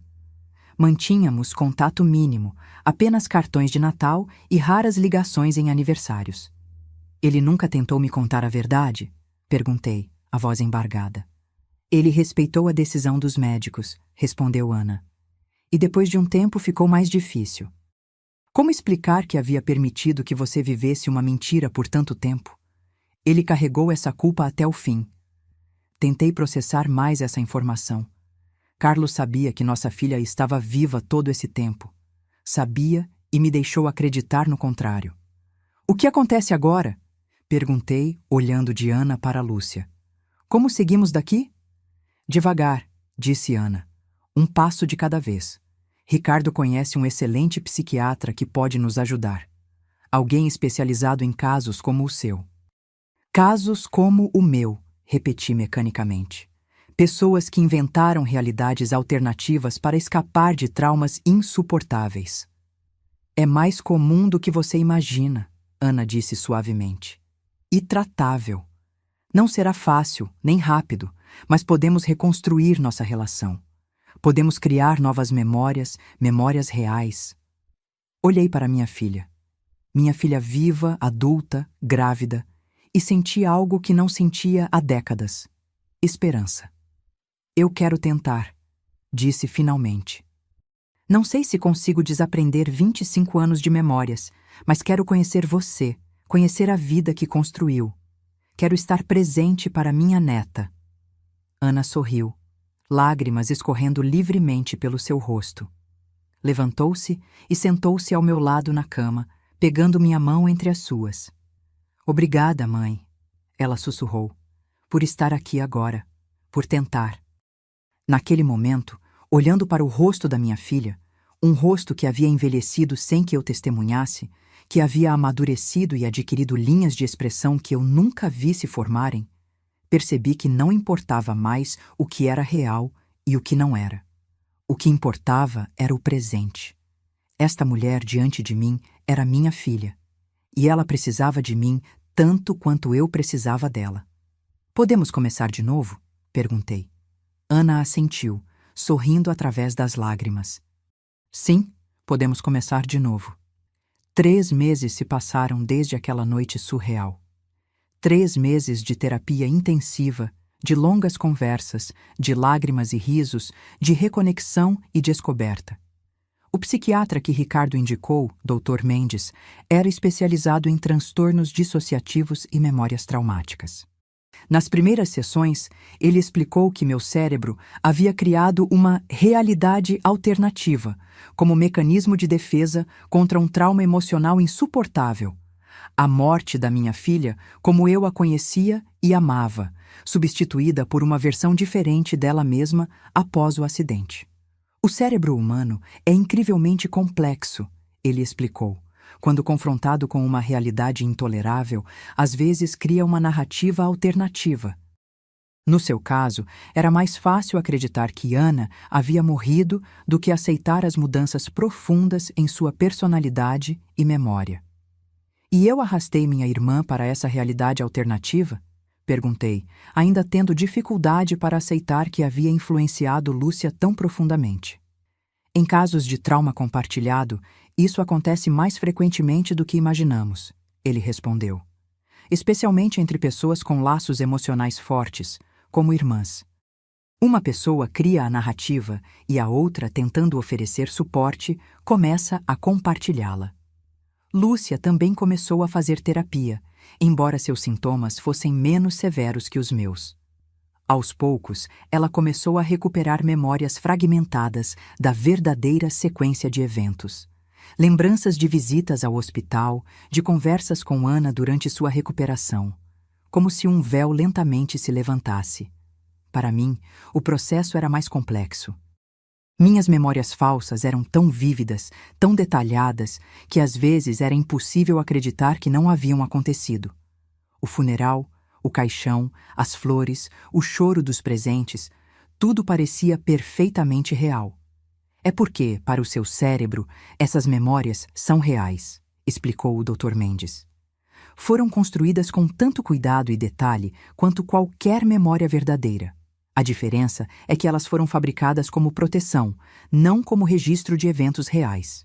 Mantínhamos contato mínimo, apenas cartões de Natal e raras ligações em aniversários. Ele nunca tentou me contar a verdade? Perguntei, a voz embargada. Ele respeitou a decisão dos médicos, respondeu Ana. E depois de um tempo ficou mais difícil. Como explicar que havia permitido que você vivesse uma mentira por tanto tempo? Ele carregou essa culpa até o fim. Tentei processar mais essa informação. Carlos sabia que nossa filha estava viva todo esse tempo. Sabia e me deixou acreditar no contrário. O que acontece agora? Perguntei, olhando de Ana para Lúcia. Como seguimos daqui? Devagar, disse Ana. Um passo de cada vez. Ricardo conhece um excelente psiquiatra que pode nos ajudar. Alguém especializado em casos como o seu. Casos como o meu, repeti mecanicamente. Pessoas que inventaram realidades alternativas para escapar de traumas insuportáveis. É mais comum do que você imagina, Ana disse suavemente. E tratável. Não será fácil, nem rápido, mas podemos reconstruir nossa relação. Podemos criar novas memórias, memórias reais. Olhei para minha filha viva, adulta, grávida, e senti algo que não sentia há décadas. Esperança. Eu quero tentar, disse finalmente. Não sei se consigo desaprender 25 anos de memórias, mas quero conhecer você, conhecer a vida que construiu. Quero estar presente para minha neta. Ana sorriu, lágrimas escorrendo livremente pelo seu rosto. Levantou-se e sentou-se ao meu lado na cama, pegando minha mão entre as suas. Obrigada, mãe, ela sussurrou, por estar aqui agora, por tentar. Naquele momento, olhando para o rosto da minha filha, um rosto que havia envelhecido sem que eu testemunhasse, que havia amadurecido e adquirido linhas de expressão que eu nunca vi se formarem, percebi que não importava mais o que era real e o que não era. O que importava era o presente. Esta mulher diante de mim era minha filha, e ela precisava de mim tanto quanto eu precisava dela. Podemos começar de novo? Perguntei. Ana assentiu, sorrindo através das lágrimas. Sim, podemos começar de novo. 3 meses se passaram desde aquela noite surreal. 3 meses de terapia intensiva, de longas conversas, de lágrimas e risos, de reconexão e descoberta. O psiquiatra que Ricardo indicou, Dr. Mendes, era especializado em transtornos dissociativos e memórias traumáticas. Nas primeiras sessões, ele explicou que meu cérebro havia criado uma realidade alternativa, como mecanismo de defesa contra um trauma emocional insuportável. A morte da minha filha, como eu a conhecia e amava, substituída por uma versão diferente dela mesma após o acidente. O cérebro humano é incrivelmente complexo, ele explicou. Quando confrontado com uma realidade intolerável, às vezes cria uma narrativa alternativa. No seu caso, era mais fácil acreditar que Ana havia morrido do que aceitar as mudanças profundas em sua personalidade e memória. E eu arrastei minha irmã para essa realidade alternativa? Perguntei, ainda tendo dificuldade para aceitar que havia influenciado Lúcia tão profundamente. Em casos de trauma compartilhado, isso acontece mais frequentemente do que imaginamos, ele respondeu. Especialmente entre pessoas com laços emocionais fortes, como irmãs. Uma pessoa cria a narrativa e a outra, tentando oferecer suporte, começa a compartilhá-la. Lúcia também começou a fazer terapia, embora seus sintomas fossem menos severos que os meus. Aos poucos, ela começou a recuperar memórias fragmentadas da verdadeira sequência de eventos. Lembranças de visitas ao hospital, de conversas com Ana durante sua recuperação, como se um véu lentamente se levantasse. Para mim, o processo era mais complexo. Minhas memórias falsas eram tão vívidas, tão detalhadas, que às vezes era impossível acreditar que não haviam acontecido. O funeral, o caixão, as flores, o choro dos presentes, tudo parecia perfeitamente real. É porque, para o seu cérebro, essas memórias são reais, explicou o Dr. Mendes. Foram construídas com tanto cuidado e detalhe quanto qualquer memória verdadeira. A diferença é que elas foram fabricadas como proteção, não como registro de eventos reais.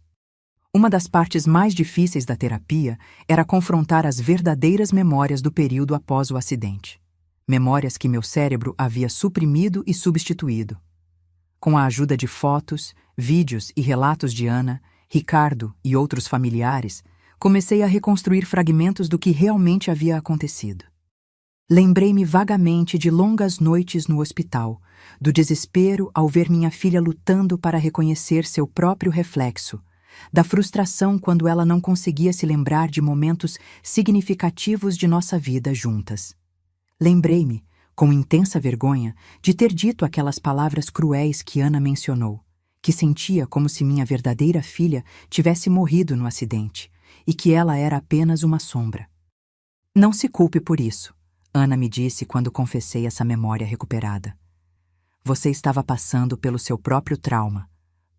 Uma das partes mais difíceis da terapia era confrontar as verdadeiras memórias do período após o acidente. Memórias que meu cérebro havia suprimido e substituído. Com a ajuda de fotos, vídeos e relatos de Ana, Ricardo e outros familiares, comecei a reconstruir fragmentos do que realmente havia acontecido. Lembrei-me vagamente de longas noites no hospital, do desespero ao ver minha filha lutando para reconhecer seu próprio reflexo, da frustração quando ela não conseguia se lembrar de momentos significativos de nossa vida juntas. Lembrei-me, com intensa vergonha, de ter dito aquelas palavras cruéis que Ana mencionou, que sentia como se minha verdadeira filha tivesse morrido no acidente e que ela era apenas uma sombra. Não se culpe por isso, Ana me disse quando confessei essa memória recuperada. Você estava passando pelo seu próprio trauma.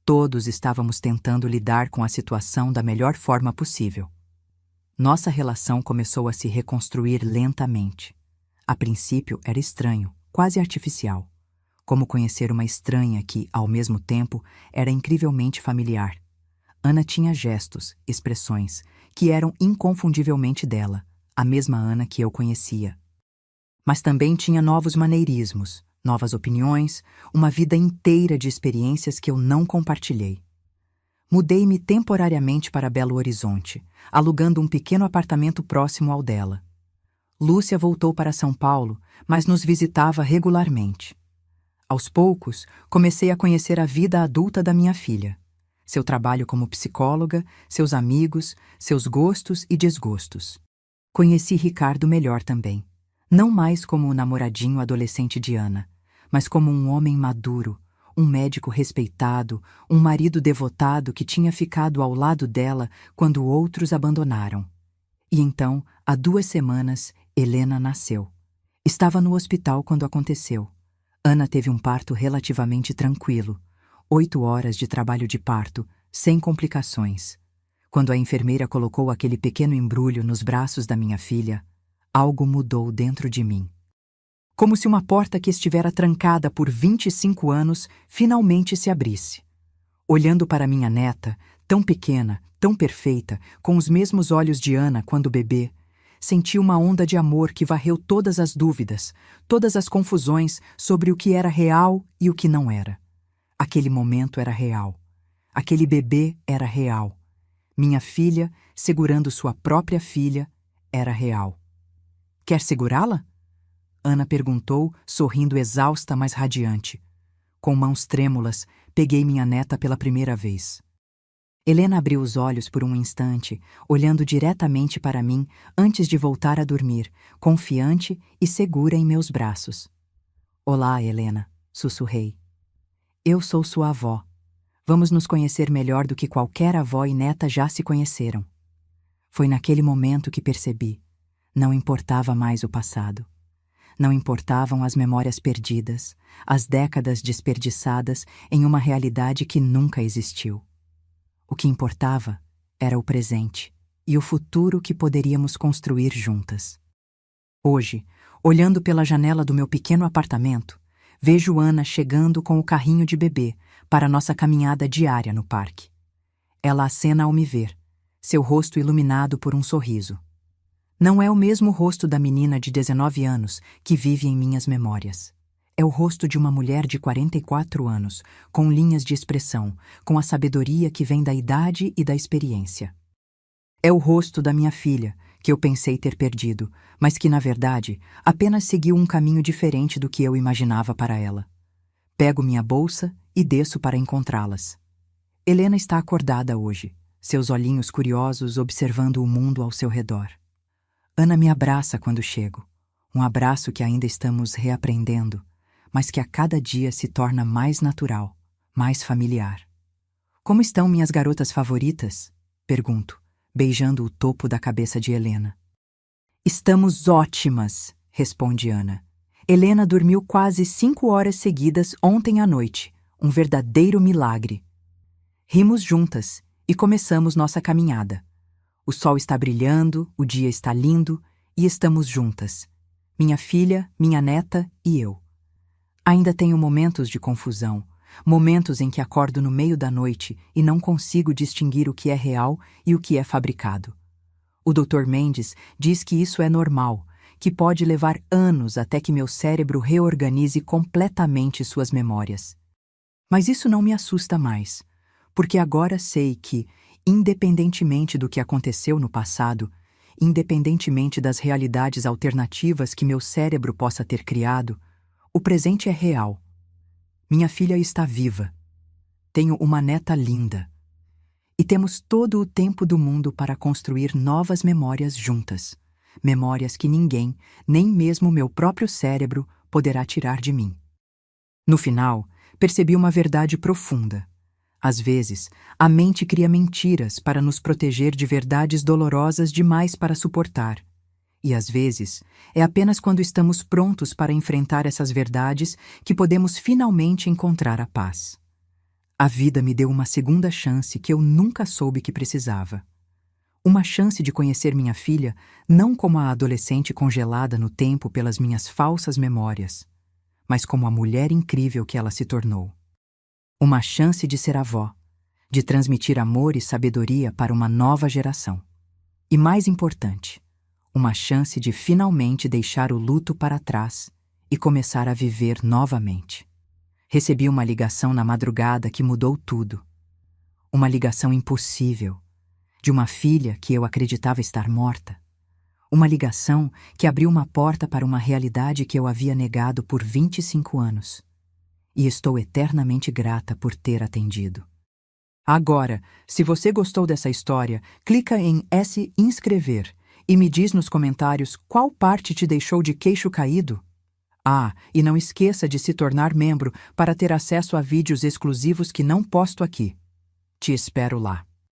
Todos estávamos tentando lidar com a situação da melhor forma possível. Nossa relação começou a se reconstruir lentamente. A princípio era estranho, quase artificial. Como conhecer uma estranha que, ao mesmo tempo, era incrivelmente familiar. Ana tinha gestos, expressões, que eram inconfundivelmente dela, a mesma Ana que eu conhecia. Mas também tinha novos maneirismos, novas opiniões, uma vida inteira de experiências que eu não compartilhei. Mudei-me temporariamente para Belo Horizonte, alugando um pequeno apartamento próximo ao dela. Lúcia voltou para São Paulo, mas nos visitava regularmente. Aos poucos, comecei a conhecer a vida adulta da minha filha. Seu trabalho como psicóloga, seus amigos, seus gostos e desgostos. Conheci Ricardo melhor também. Não mais como o namoradinho adolescente de Ana, mas como um homem maduro, um médico respeitado, um marido devotado que tinha ficado ao lado dela quando outros abandonaram. E então, há 2 semanas, Helena nasceu. Estava no hospital quando aconteceu. Ana teve um parto relativamente tranquilo. 8 horas de trabalho de parto, sem complicações. Quando a enfermeira colocou aquele pequeno embrulho nos braços da minha filha, algo mudou dentro de mim. Como se uma porta que estivera trancada por 25 anos finalmente se abrisse. Olhando para minha neta, tão pequena, tão perfeita, com os mesmos olhos de Ana quando bebê, senti uma onda de amor que varreu todas as dúvidas, todas as confusões sobre o que era real e o que não era. Aquele momento era real. Aquele bebê era real. Minha filha, segurando sua própria filha, era real. Quer segurá-la? Ana perguntou, sorrindo exausta, mas radiante. Com mãos trêmulas, peguei minha neta pela primeira vez. Helena abriu os olhos por um instante, olhando diretamente para mim antes de voltar a dormir, confiante e segura em meus braços. Olá, Helena, sussurrei. Eu sou sua avó. Vamos nos conhecer melhor do que qualquer avó e neta já se conheceram. Foi naquele momento que percebi. Não importava mais o passado. Não importavam as memórias perdidas, as décadas desperdiçadas em uma realidade que nunca existiu. O que importava era o presente e o futuro que poderíamos construir juntas. Hoje, olhando pela janela do meu pequeno apartamento, vejo Ana chegando com o carrinho de bebê para nossa caminhada diária no parque. Ela acena ao me ver, seu rosto iluminado por um sorriso. Não é o mesmo rosto da menina de 19 anos que vive em minhas memórias. É o rosto de uma mulher de 44 anos, com linhas de expressão, com a sabedoria que vem da idade e da experiência. É o rosto da minha filha, que eu pensei ter perdido, mas que, na verdade, apenas seguiu um caminho diferente do que eu imaginava para ela. Pego minha bolsa e desço para encontrá-las. Helena está acordada hoje, seus olhinhos curiosos observando o mundo ao seu redor. Ana me abraça quando chego, um abraço que ainda estamos reaprendendo, mas que a cada dia se torna mais natural, mais familiar. Como estão minhas garotas favoritas? Pergunto, beijando o topo da cabeça de Helena. Estamos ótimas, responde Ana. Helena dormiu quase 5 horas seguidas ontem à noite, um verdadeiro milagre. Rimos juntas e começamos nossa caminhada. O sol está brilhando, o dia está lindo e estamos juntas. Minha filha, minha neta e eu. Ainda tenho momentos de confusão, momentos em que acordo no meio da noite e não consigo distinguir o que é real e o que é fabricado. O Dr. Mendes diz que isso é normal, que pode levar anos até que meu cérebro reorganize completamente suas memórias. Mas isso não me assusta mais, porque agora sei que, independentemente do que aconteceu no passado, independentemente das realidades alternativas que meu cérebro possa ter criado, o presente é real. Minha filha está viva. Tenho uma neta linda. E temos todo o tempo do mundo para construir novas memórias juntas. Memórias que ninguém, nem mesmo meu próprio cérebro, poderá tirar de mim. No final, percebi uma verdade profunda. Às vezes, a mente cria mentiras para nos proteger de verdades dolorosas demais para suportar. E às vezes, é apenas quando estamos prontos para enfrentar essas verdades que podemos finalmente encontrar a paz. A vida me deu uma segunda chance que eu nunca soube que precisava. Uma chance de conhecer minha filha não como a adolescente congelada no tempo pelas minhas falsas memórias, mas como a mulher incrível que ela se tornou. Uma chance de ser avó, de transmitir amor e sabedoria para uma nova geração. E mais importante, uma chance de finalmente deixar o luto para trás e começar a viver novamente. Recebi uma ligação na madrugada que mudou tudo. Uma ligação impossível, de uma filha que eu acreditava estar morta. Uma ligação que abriu uma porta para uma realidade que eu havia negado por 25 anos. E estou eternamente grata por ter atendido. Agora, se você gostou dessa história, clica em S inscrever e me diz nos comentários qual parte te deixou de queixo caído. Ah, e não esqueça de se tornar membro para ter acesso a vídeos exclusivos que não posto aqui. Te espero lá.